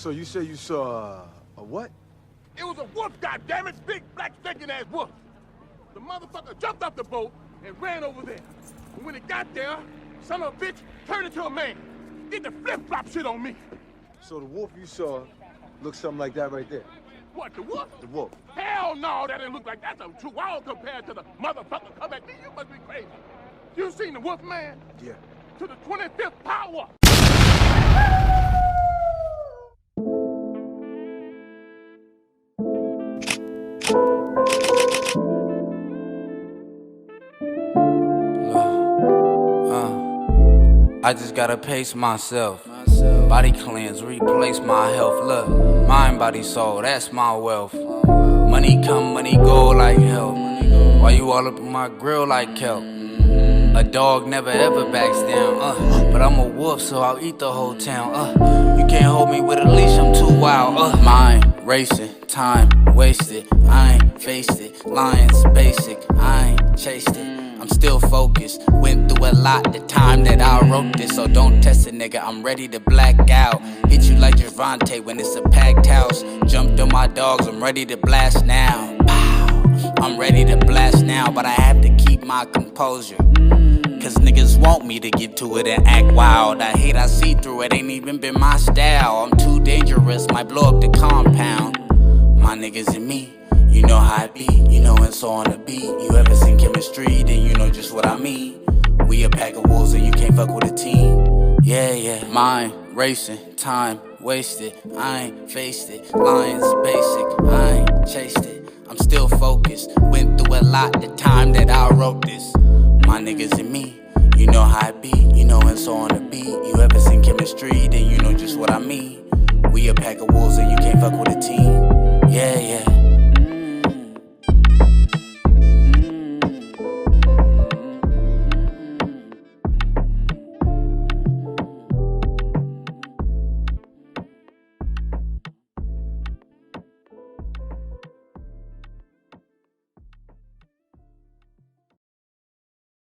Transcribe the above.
So you say you saw a what? It was a wolf, goddammit! Big, black, stinking-ass wolf. The motherfucker jumped off the boat and ran over there. And when it got there, son of a bitch turned into a man. Did the flip-flop shit on me. So the wolf you saw looked something like that right there? What, the wolf? The wolf. Hell no, that didn't look like that. That's a true wild compared to the motherfucker come at me. You must be crazy. You seen the wolf man? Yeah. To the 25th power. I just gotta pace myself. Body cleanse, replace my health. Look, mind, body, soul, that's my wealth. Money come, money go like hell. Why you all up in my grill like kelp? A dog never ever backs down, but I'm a wolf, so I'll eat the whole town. You can't hold me with a leash, I'm too wild. Mind racing, time wasted. I ain't faced it. Lions basic, I ain't chased it. I'm still focused, went through a lot the time that I wrote this. So don't test it, nigga, I'm ready to black out. Hit you like Javante when it's a packed house. Jumped on my dogs, I'm ready to blast now. Pow, I'm ready to blast now, but I have to keep my composure. Cause niggas want me to get to it and act wild. I hate I see through it, ain't even been my style. I'm too dangerous, might blow up the compound. My niggas and me, you know how it be, you know it's on the beat. You ever seen chemistry, then you know just what I mean. We a pack of wolves and you can't fuck with a team. Yeah, mind racing, time wasted. I ain't faced it, lions basic, I ain't chased it. I'm still focused, went through a lot the time that I wrote this. My niggas and me, you know how it be, you know it's on the beat. You ever seen chemistry, then you know just what I mean. We a pack of wolves and you can't fuck with a team. Yeah.